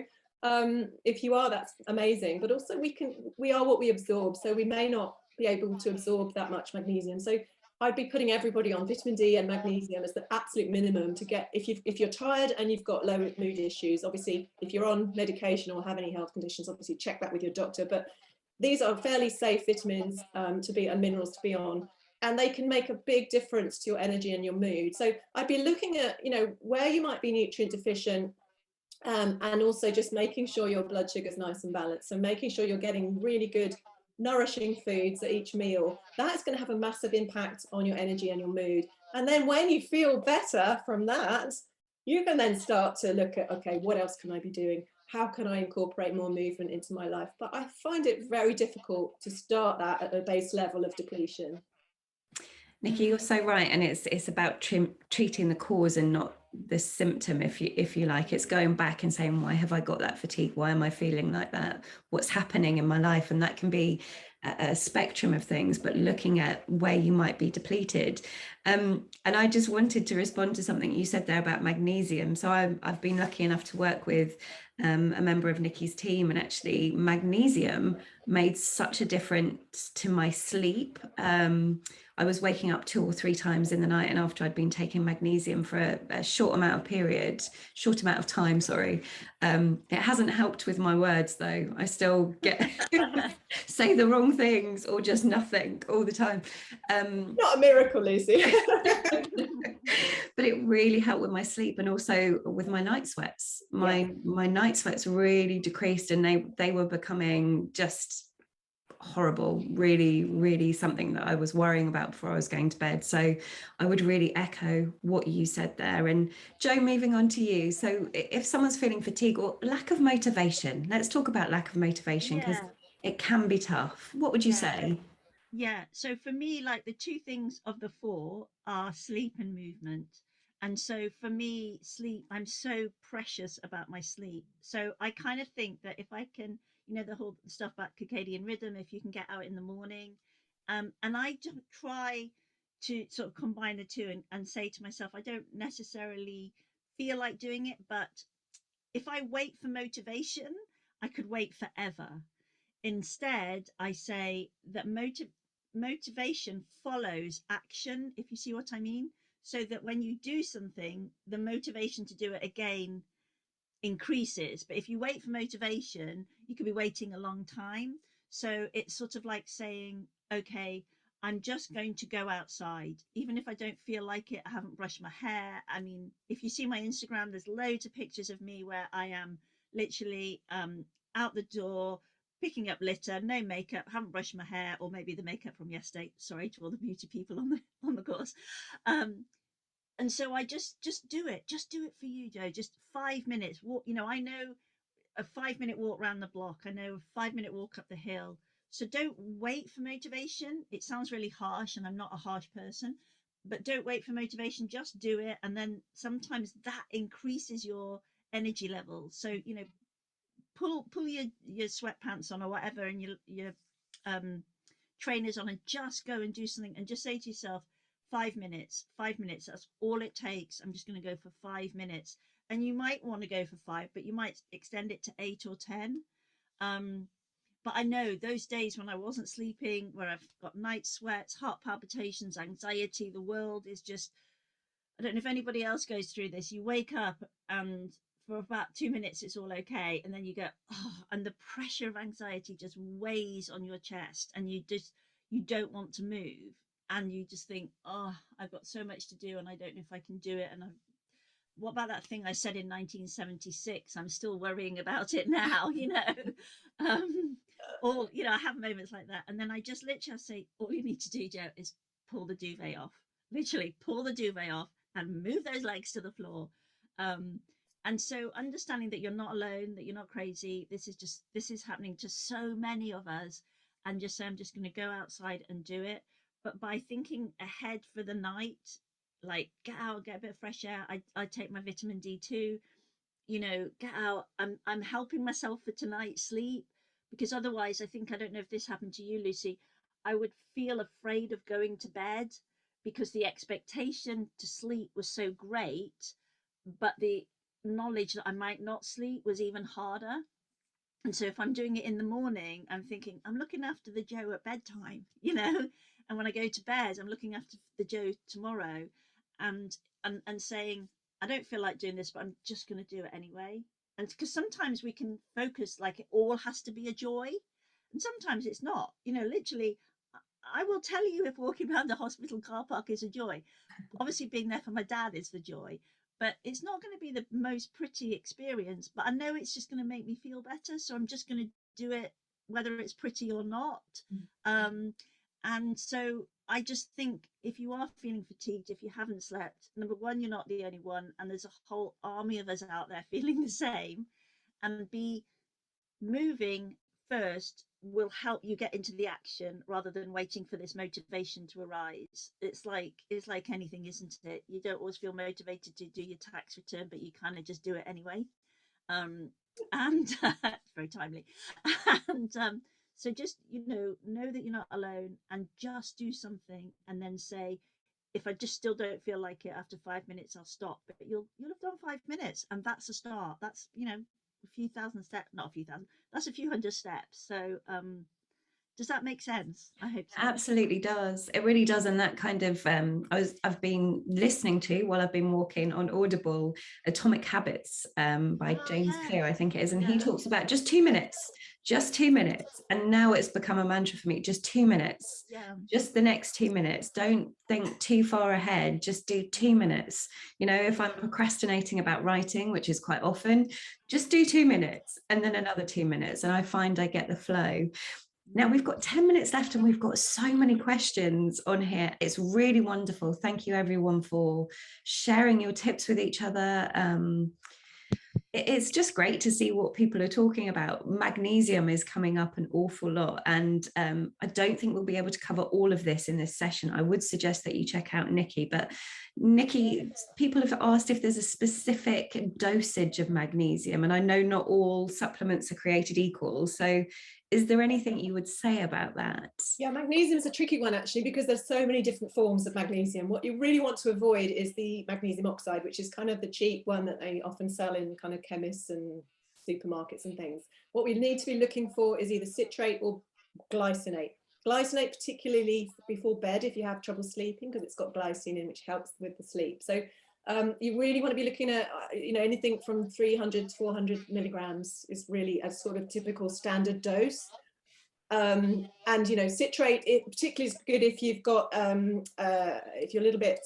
Speaker 1: if you are, that's amazing. But also we are what we absorb. So we may not be able to absorb that much magnesium. So I'd be putting everybody on vitamin D and magnesium as the absolute minimum to get, if you're tired and you've got low mood issues. Obviously, if you're on medication or have any health conditions, obviously check that with your doctor. But these are fairly safe vitamins and minerals to be on, and they can make a big difference to your energy and your mood. So I'd be looking at, you know, where you might be nutrient deficient, and also just making sure your blood sugar is nice and balanced. So making sure you're getting really good nourishing foods at each meal. That's going to have a massive impact on your energy and your mood. And then when you feel better from that, you can then start to look at, okay, what else can I be doing? How can I incorporate more movement into my life? But I find it very difficult to start that at a base level of depletion.
Speaker 2: Nikki, you're so right, and it's about treating the cause and not the symptom, if you like. It's going back and saying, why have I got that fatigue? Why am I feeling like that? What's happening in my life? And that can be a spectrum of things, but looking at where you might be depleted. And I just wanted to respond to something you said there about magnesium. So I've been lucky enough to work with a member of Nikki's team, and actually magnesium made such a difference to my sleep. I was waking up 2 or 3 times in the night, and after I'd been taking magnesium for a short amount of time, sorry. It hasn't helped with my words though. I still get say the wrong things or just nothing all the time.
Speaker 1: Not a miracle, Lucy.
Speaker 2: But it really helped with my sleep, and also with my night sweats. My night sweats really decreased, and they were becoming just horrible, really something that I was worrying about before I was going to bed. So I would really echo what you said there. And Jo, moving on to you. So if someone's feeling fatigue or lack of motivation, let's talk about lack of motivation, because it can be tough. What would you say?
Speaker 3: Yeah, so for me, like the two things of the four are sleep and movement. And so for me, sleep, I'm so precious about my sleep. So I kind of think that if I can, the whole stuff about circadian rhythm, if you can get out in the morning, and I don't try to sort of combine the two and say to myself, I don't necessarily feel like doing it, but if I wait for motivation, I could wait forever. Instead, I say that motivation follows action, if you see what I mean. So that when you do something, the motivation to do it again increases. But if you wait for motivation, you could be waiting a long time. So it's sort of like saying, okay, I'm just going to go outside. Even if I don't feel like it, I haven't brushed my hair. I mean, if you see my Instagram, there's loads of pictures of me where I am literally out the door, picking up litter, no makeup, haven't brushed my hair, or maybe the makeup from yesterday. Sorry to all the beauty people on the course. And so I just do it. Just do it for you, Jo. Just 5 minutes. Walk. I know a 5 minute walk around the block. I know a 5 minute walk up the hill. So don't wait for motivation. It sounds really harsh, and I'm not a harsh person, but don't wait for motivation. Just do it, and then sometimes that increases your energy levels. So pull your sweatpants on or whatever, and your um trainers on, and just go and do something, and just say to yourself, 5 minutes, 5 minutes, that's all it takes. I'm just going to go for 5 minutes. And you might want to go for 5, but you might extend it to 8 or 10. But I know those days when I wasn't sleeping, where I've got night sweats, heart palpitations, anxiety, the world is just, I don't know if anybody else goes through this. You wake up and for about 2 minutes it's all okay, and then you go, oh, and the pressure of anxiety just weighs on your chest, and you don't want to move, and you just think, oh, I've got so much to do and I don't know if I can do it. And what about that thing I said in 1976? I'm still worrying about it now, um, I have moments like that, and then I just literally say, all you need to do, Jo, is pull the duvet off. Literally pull the duvet off and move those legs to the floor. um, and so understanding that you're not alone, that you're not crazy, this is happening to so many of us, and just say, I'm just going to go outside and do it. But by thinking ahead for the night, like get out, get a bit of fresh air. I take my vitamin D too, get out. I'm helping myself for tonight's sleep, because otherwise, I think, I don't know if this happened to you, Lucy, I would feel afraid of going to bed because the expectation to sleep was so great, but the knowledge that I might not sleep was even harder. And so if I'm doing it in the morning, I'm thinking I'm looking after the Jo at bedtime, and when I go to bed, I'm looking after the Jo tomorrow, and and saying, I don't feel like doing this, but I'm just going to do it anyway. And because sometimes we can focus like it all has to be a joy, and sometimes it's not. Literally, I will tell you if walking around the hospital car park is a joy. Obviously, being there for my dad is the joy, but it's not going to be the most pretty experience. But I know it's just going to make me feel better, so I'm just going to do it, whether it's pretty or not. Um, and so I just think, if you are feeling fatigued, if you haven't slept, number one, you're not the only one, and there's a whole army of us out there feeling the same. And be moving first will help you get into the action rather than waiting for this motivation to arise. It's like anything, isn't it? You don't always feel motivated to do your tax return, but you kind of just do it anyway. And very timely. And so just know that you're not alone, and just do something, and then say, if I just still don't feel like it after 5 minutes, I'll stop. But you'll have done 5 minutes, and that's a start. That's a few thousand steps, not a few thousand. That's a few hundred steps. So Does that make sense? I hope so.
Speaker 2: Absolutely does. It really does. And that kind of I've been listening to, while I've been walking, on Audible, Atomic Habits by James
Speaker 3: Yeah.
Speaker 2: Clear, I think it is. And he
Speaker 3: Yeah.
Speaker 2: talks about just 2 minutes, just 2 minutes. And now it's become a mantra for me, just 2 minutes.
Speaker 3: Yeah.
Speaker 2: Just the next 2 minutes. Don't think too far ahead. Just do 2 minutes. You know, if I'm procrastinating about writing, which is quite often, just do 2 minutes and then another 2 minutes. And I find I get the flow. Now we've got 10 minutes left and we've got so many questions on here. It's really wonderful. Thank you everyone for sharing your tips with each other. It's just great to see what people are talking about. Magnesium is coming up an awful lot, and I don't think we'll be able to cover all of this in this session. I would suggest that you check out Nikki, but Nikki, people have asked if there's a specific dosage of magnesium, and I know not all supplements are created equal. So is there anything you would say about that?
Speaker 1: Yeah, magnesium is a tricky one actually, because there's so many different forms of magnesium. What you really want to avoid is the magnesium oxide, which is kind of the cheap one that they often sell in kind of chemists and supermarkets and things. What we need to be looking for is either citrate or glycinate. Glycinate, particularly before bed if you have trouble sleeping, because it's got glycine in, which helps with the sleep. So you really want to be looking at, anything from 300 to 400 milligrams is really a sort of typical standard dose. And citrate, it particularly is good if you've got if you're a little bit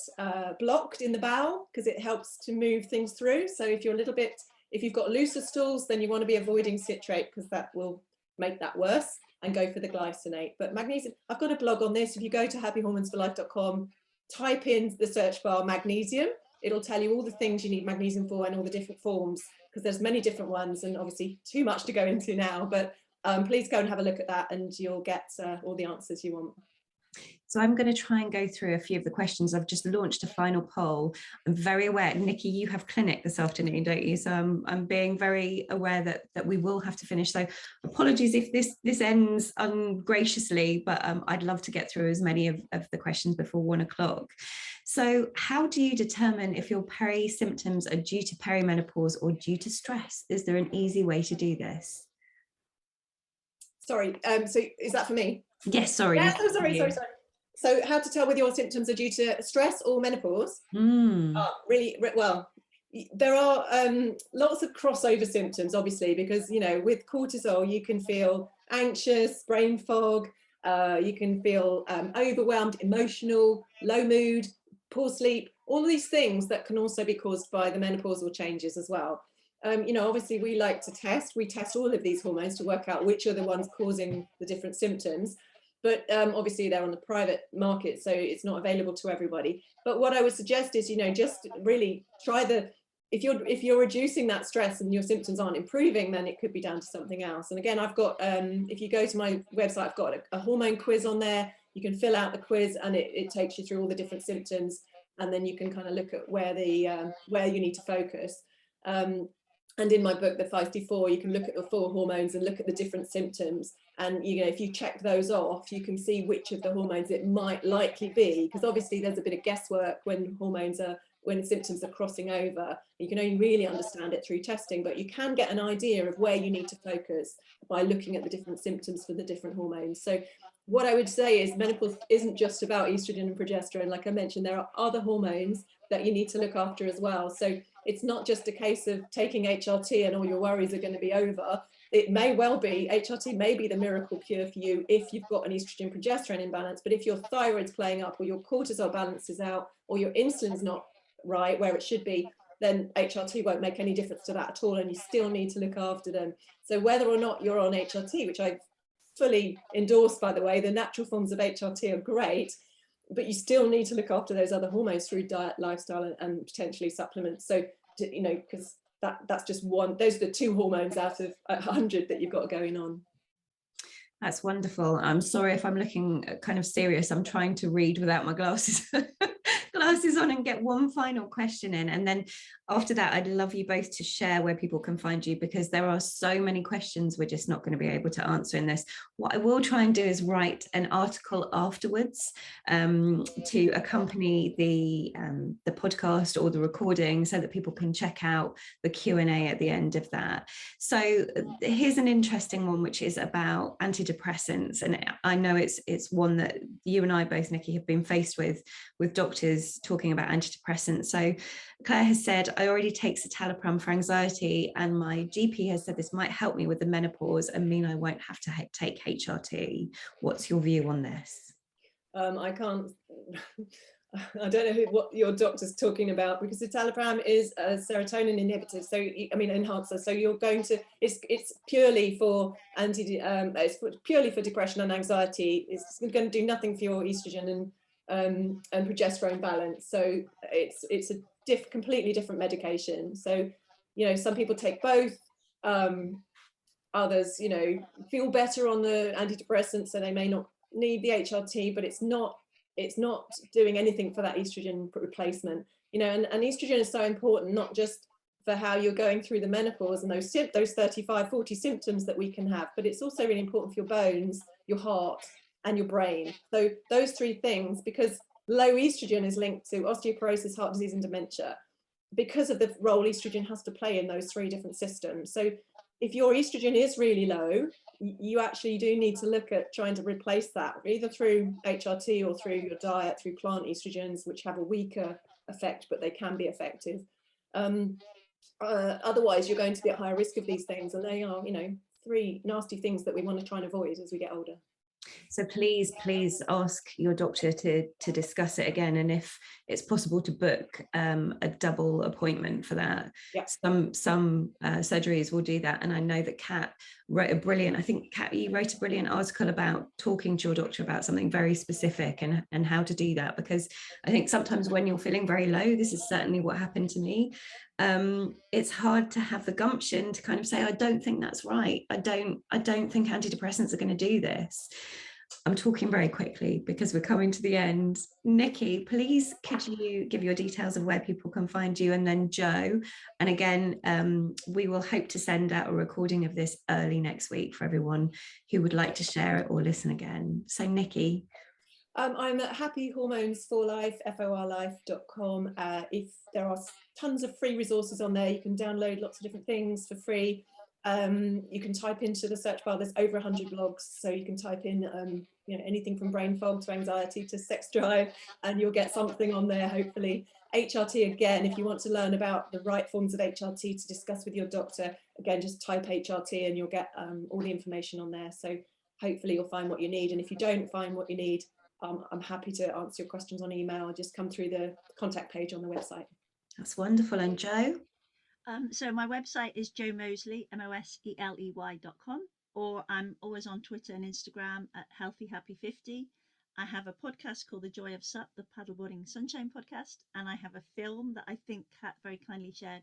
Speaker 1: blocked in the bowel, because it helps to move things through. So if you've got looser stools, then you want to be avoiding citrate, because that will make that worse, and go for the glycinate. But magnesium, I've got a blog on this. If you go to happyhormonesforlife.com, type in the search bar magnesium, it'll tell you all the things you need magnesium for and all the different forms, because there's many different ones, and obviously too much to go into now, but please go and have a look at that and you'll get all the answers you want.
Speaker 2: So I'm going to try and go through a few of the questions. I've just launched a final poll. I'm very aware, Nikki, you have clinic this afternoon, don't you? So I'm being very aware that we will have to finish. So apologies if this ends ungraciously, but I'd love to get through as many of the questions before 1 o'clock. So how do you determine if your peri symptoms are due to perimenopause or due to stress? Is there an easy way to do this?
Speaker 1: Sorry, so is that for me?
Speaker 2: Yes, sorry.
Speaker 1: Yeah, sorry. So how to tell whether your symptoms are due to stress or menopause? Really, well, there are lots of crossover symptoms, obviously, because, with cortisol, you can feel anxious, brain fog, you can feel overwhelmed, emotional, low mood, poor sleep, all of these things that can also be caused by the menopausal changes as well. Obviously we like to we test all of these hormones to work out which are the ones causing the different symptoms. But obviously they're on the private market, so it's not available to everybody. But what I would suggest is, just really try if you're reducing that stress and your symptoms aren't improving, then it could be down to something else. And again, I've got, if you go to my website, I've got a hormone quiz on there. You can fill out the quiz and it takes you through all the different symptoms. And then you can kind of look at where you need to focus. And in my book, The Feisty Four, you can look at the 4 hormones and look at the different symptoms. And, if you check those off, you can see which of the hormones it might likely be, because obviously there's a bit of guesswork when symptoms are crossing over. You can only really understand it through testing, but you can get an idea of where you need to focus by looking at the different symptoms for the different hormones. So what I would say is menopause isn't just about estrogen and progesterone. Like I mentioned, there are other hormones that you need to look after as well. So it's not just a case of taking HRT and all your worries are going to be over. It may well be, HRT may be the miracle cure for you if you've got an estrogen progesterone imbalance, but if your thyroid's playing up or your cortisol balance is out or your insulin's not right where it should be, then HRT won't make any difference to that at all, and you still need to look after them. So whether or not you're on HRT, which I fully endorse, by the way, the natural forms of HRT are great, but you still need to look after those other hormones through diet, lifestyle, and potentially supplements. So, because that's just one, those are the 2 hormones out of 100 that you've got going on.
Speaker 2: That's wonderful. I'm sorry if I'm looking kind of serious. I'm trying to read without my glasses. glasses on and get one final question in, and then after that I'd love you both to share where people can find you, because there are so many questions we're just not going to be able to answer in this. What I will try and do is write an article afterwards to accompany the podcast or the recording, so that people can check out the Q&A at the end of that. So here's an interesting one, which is about antidepressants, and I know it's one that you and I both, Nikki, have been faced with doctors talking about antidepressants. So Claire has said, I already take Teleprom for anxiety, and my GP has said this might help me with the menopause and mean I won't have to take HRT. What's your view on this?
Speaker 1: I can't, I don't know what your doctor's talking about, because the Teleprom is a serotonin inhibitor, so I mean enhancer. So you're going to, it's purely for it's purely for depression and anxiety. It's going to do nothing for your estrogen and progesterone balance. So it's a completely different medication. So some people take both. Others feel better on the antidepressants, so they may not need the HRT, but it's not doing anything for that estrogen replacement. And estrogen is so important, not just for how you're going through the menopause and those 35-40 symptoms that we can have, but it's also really important for your bones, your heart, and your brain. So those three things, because low estrogen is linked to osteoporosis, heart disease, and dementia, because of the role estrogen has to play in those three different systems. So if your estrogen is really low, you actually do need to look at trying to replace that, either through HRT or through your diet, through plant estrogens, which have a weaker effect, but they can be effective. Otherwise, you're going to be at higher risk of these things, and they are, three nasty things that we want to try and avoid as we get older.
Speaker 2: So please ask your doctor to discuss it again, and if it's possible to book a double appointment for that.
Speaker 1: Yeah.
Speaker 2: Some surgeries will do that, and I know that Kat wrote a brilliant, I think Kat, you wrote a brilliant article about talking to your doctor about something very specific and how to do that, because I think sometimes when you're feeling very low, this is certainly what happened to me, it's hard to have the gumption to kind of say, I don't think that's right. I don't think antidepressants are going to do this. I'm talking very quickly because we're coming to the end. Nikki, please could you give your details of where people can find you, and then Joe. And again, we will hope to send out a recording of this early next week for everyone who would like to share it or listen again. So Nikki.
Speaker 1: I'm at Happy Hormones for Life, forlife.com. If there are tons of free resources on there, you can download lots of different things for free. You can type into the search bar, there's over 100 blogs, so you can type in anything from brain fog to anxiety to sex drive, and you'll get something on there, hopefully. HRT, again, if you want to learn about the right forms of HRT to discuss with your doctor, again, just type HRT and you'll get all the information on there. So hopefully you'll find what you need, and if you don't find what you need, I'm happy to answer your questions on email. Just come through the contact page on the website.
Speaker 2: That's wonderful. And Joe?
Speaker 3: So my website is Jo Moseley, moseley.com, or I'm always on Twitter and Instagram at HealthyHappy50. I have a podcast called The Joy of SUP, the Paddleboarding Sunshine podcast, and I have a film that I think Kat very kindly shared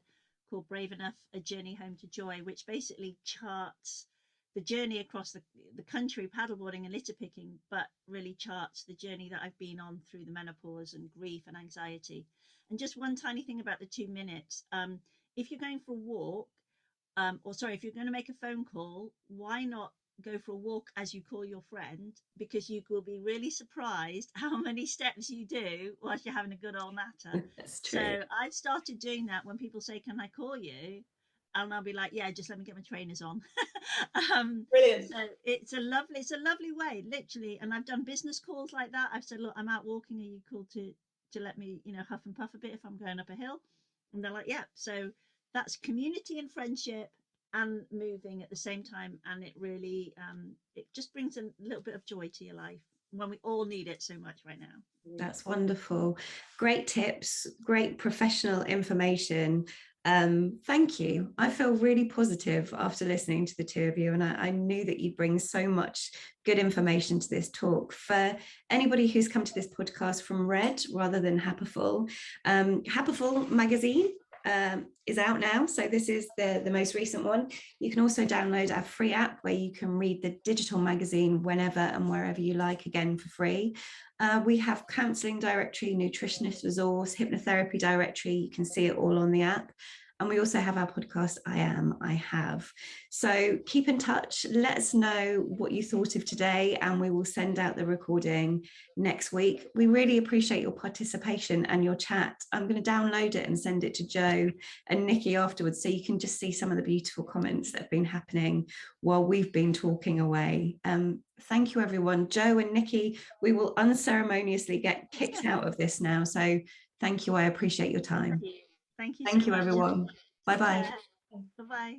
Speaker 3: called Brave Enough, A Journey Home to Joy, which basically charts the journey across the country paddleboarding and litter picking, but really charts the journey that I've been on through the menopause and grief and anxiety. And just one tiny thing about the 2 minutes. If you're going for a walk, if you're going to make a phone call, why not go for a walk as you call your friend? Because you will be really surprised how many steps you do whilst you're having a good old natter.
Speaker 2: That's true.
Speaker 3: So I've started doing that when people say, can I call you? And I'll be like, yeah, just let me get my trainers on.
Speaker 1: Brilliant.
Speaker 3: So it's a lovely way, literally. And I've done business calls like that. I've said, look, I'm out walking. Are you cool to let me, huff and puff a bit if I'm going up a hill? And they're like, yeah. So that's community and friendship and moving at the same time. And it really, it just brings a little bit of joy to your life when we all need it so much right now.
Speaker 2: That's wonderful. Great tips, great professional information. Thank you. I feel really positive after listening to the two of you, and I knew that you bring so much good information to this talk. For anybody who's come to this podcast from Red rather than Happiful, Happiful magazine is out now. So this is the most recent one. You can also download our free app where you can read the digital magazine whenever and wherever you like, again for free. We have counselling directory, nutritionist resource, hypnotherapy directory. You can see it all on the app. And we also have our podcast, I Am, I Have. So keep in touch. Let us know what you thought of today, and we will send out the recording next week. We really appreciate your participation and your chat. I'm going to download it and send it to Joe and Nikki afterwards, so you can just see some of the beautiful comments that have been happening while we've been talking away. Thank you, everyone. Joe and Nikki, we will unceremoniously get kicked out of this now. So thank you. I appreciate your time.
Speaker 3: Thank you
Speaker 2: Thank
Speaker 3: so
Speaker 2: you,
Speaker 3: much.
Speaker 2: everyone. Bye-bye.
Speaker 3: Bye-bye.